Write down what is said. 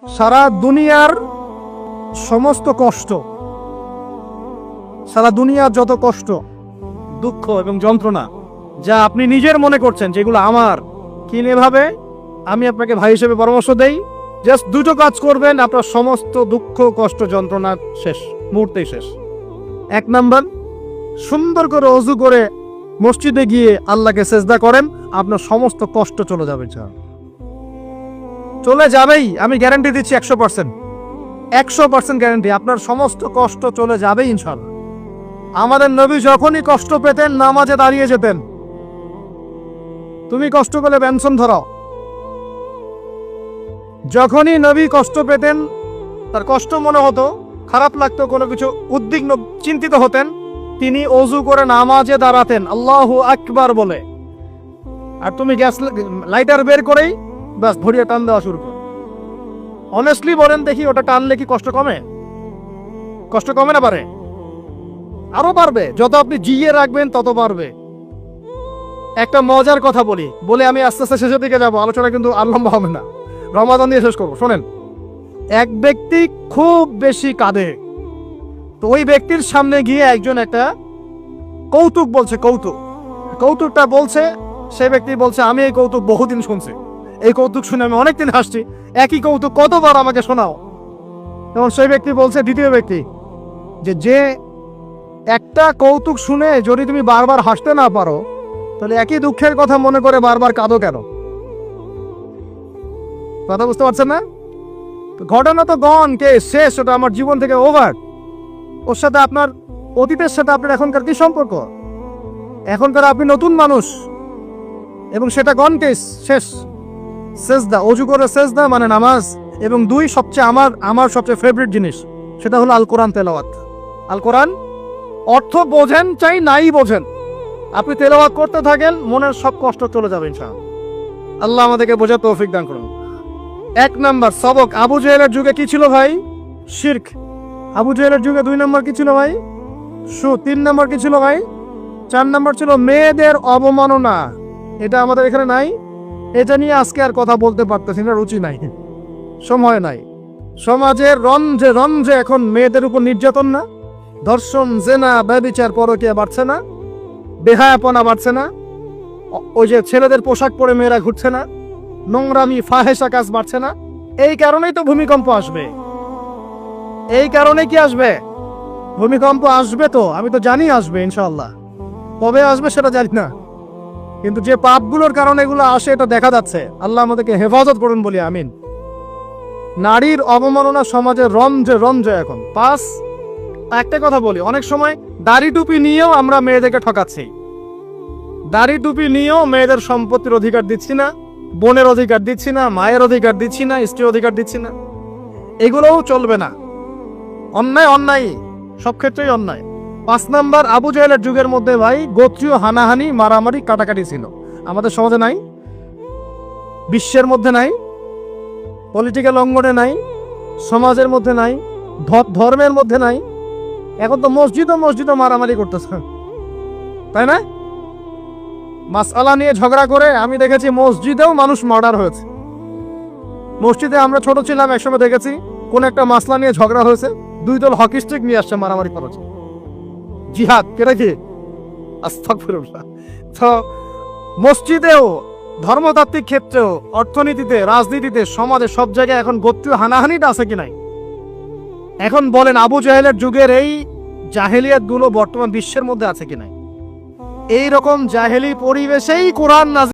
সারা দুনিয়ার সমস্ত কষ্ট, সারা দুনিয়ার যত কষ্ট, দুঃখ এবং যন্ত্রণা যা আপনি নিজের মনে করছেন যেগুলো আমার, কিভাবে আমি আপনাকে ভাই হিসেবে পরামর্শ দেই, জাস্ট দুটো কাজ করবেন, আপনার সমস্ত দুঃখ কষ্ট যন্ত্রণা শেষ, মুহূর্তেই শেষ। এক নাম্বার, সুন্দর করে ওযু করে মসজিদে গিয়ে আল্লাহকে সেজদা করেন, আপনার সমস্ত কষ্ট চলে যাবে। চলে যাবেই, আমি গ্যারান্টি দিচ্ছি 100% গ্যারান্টি, আপনার সমস্ত কষ্ট চলে যাবেই ইনশাআল্লাহ। আমাদের নবী যখনই কষ্ট পেতেন নামাজে দাঁড়িয়ে যেতেন। তুমি কষ্ট পেলে পেনশন ধরাও। যখনই নবী কষ্ট পেতেন, তার কষ্ট মনে হতো, খারাপ লাগতো, কোনো কিছু উদ্বিগ্ন চিন্তিত হতেন, তিনি ওযু করে নামাজে দাঁড়াতেন আল্লাহু আকবার বলে। আর তুমি গ্যাস লাইটার বের করেই বাস ভরিয়ে টান দেওয়া শুরু করো। অনেস্টলি বলেন দেখি, ওটা টানলে কি কষ্ট কমে? কষ্ট কমে না? পারে, আরো পারবে। যত আপনি জিয়ে রাখবেন তত পারবে। একটা মজার কথা বলে আমি আস্তে আস্তে শেষের দিকে যাবো, আলোচনা কিন্তু আর লম্বা হবে না, রমাদান দিয়ে শেষ করবো। শোনেন, এক ব্যক্তি খুব বেশি কাঁদে, তো ওই ব্যক্তির সামনে গিয়ে একজন একটা কৌতুক বলছে, কৌতুকটা বলছে, সে ব্যক্তি বলছে আমি এই কৌতুক বহুদিন শুনছি, এই কৌতুক শুনে আমি অনেকদিন হাসছি, একই কৌতুক কতবার আমাকে শোনাও। তখন সেই ব্যক্তি বলছে, দ্বিতীয় ব্যক্তি, যে একটা কৌতুক শুনে যদি তুমি বারবার হাসতে না পারো, তাহলে একই দুঃখের কথা মনে করে বারবার কাঁদো কেন? কথা বুঝতে পারছেন না? ঘটনা তো গন, কে শেষ, ওটা আমার জীবন থেকে ওভার। ওর সাথে আপনার অতীতের সাথে আপনার এখনকার কি সম্পর্ক? এখনকার আপনি নতুন মানুষ, এবং সেটা গন, কেস শেষ। সেজদা, ওযু করে সেজদা মানে নামাজ, এবং দুই সবচেয়ে আমার সবচেয়ে ফেভারিট জিনিস, সেটা হলো আল কোরআন তেলাওয়াত। আল কোরআন অর্থ বোঝেন চাই নাই বোঝেন, আপনি তেলাওয়াত করতে থাকেন, মনের সব কষ্ট চলে যাবে ইনশাআল্লাহ। আল্লাহ আমাদেরকে বোঝার তৌফিক দান করুন। এক নাম্বার সবক, আবু জেহেলের যুগে কি ছিল ভাই? শিরক। আবু জেহেলের যুগে 2 নম্বর কি ছিল ভাই? সুদ। 3 নম্বর কি ছিল ভাই? 4 নম্বর ছিল মেয়েদের অবমাননা। এটা আমাদের এখানে নাই, এটা নিয়ে আজকে আর কথা বলতে পারতেছি না, রুচি নাই, সময় নাই। সমাজের রঞ্জে এখন মেয়েদের উপর নির্যাতন না, ধর্ষণ, জেনা, ব্যভিচার, পরকীয়া বাড়ছে না, বেহায়াপনা বাড়ছে না, ওই যে ছেলেদের পোশাক পরে মেয়েরা ঘুরছে না, নোংরামি ফাহেসা কাজ বাড়ছে না। এই কারণেই তো ভূমিকম্প আসবে। এই কারণে কি আসবে? ভূমিকম্প আসবে, তো আমি তো জানি আসবে ইনশাআল্লাহ। কবে আসবে সেটা জানি না, কিন্তু যে পাপগুলোর কারণে এগুলো আসে এটা দেখা যাচ্ছে। আল্লাহ আমাদেরকে হেফাজত করুন বলি আমিন। নারীর অবমাননা সমাজের রঞ্জে এখন। একটা কথা বলি, অনেক সময় দাড়ি টুপি নিয়েও আমরা মেয়েদেরকে ঠকাচ্ছি। দাড়ি টুপি নিয়েও মেয়েদের সম্পত্তির অধিকার দিচ্ছি না, বোনের অধিকার দিচ্ছি না, মায়ের অধিকার দিচ্ছি না, স্ত্রীর অধিকার দিচ্ছি না। এগুলোও চলবে না। অন্যায় সব ক্ষেত্রেই অন্যায়। 5 নাম্বার, আবু জেহেলের যুগের মধ্যে ভাই গোত্রীয় হানাহানি, মারামারি, কাটাকাটি ছিল। আমাদের সমাজে নাই, বিশ্বের মধ্যে নাই, পলিটিক্যাল অঙ্গনে নাই, সমাজের মধ্যে নাই, ধর্মের মধ্যে নাই। এখন তো মসজিদও মারামারি করতেছে, তাই না? মাসআলা নিয়ে ঝগড়া করে আমি দেখেছি মসজিদেও মানুষ মার্ডার হয়েছে। মসজিদে আমরা ছোট ছিলাম, একসময় দেখেছি কোন একটা মাসলা নিয়ে ঝগড়া হয়েছে, 2 দল হকি স্টিক নিয়ে আসছে, মারামারি করেছে। জিহাদ কেটে কি? আস্তাগফিরুল্লাহ। তো মসজিদেও, ধর্মতাত্ত্বিক ক্ষেত্রেও, অর্থনীতিতে, রাজনীতিতে, সমাজে, সব জায়গায় এখন গোত্রীয় হানাহানিটা আছে কি নাই? এখন বলেন, আবু জেহেলের যুগের এই জাহেলিয়াত গুলো বর্তমান বিশ্বের মধ্যে আছে কি নাই? এইরকম জাহেলি পরিবেশেই কোরআন নাযিল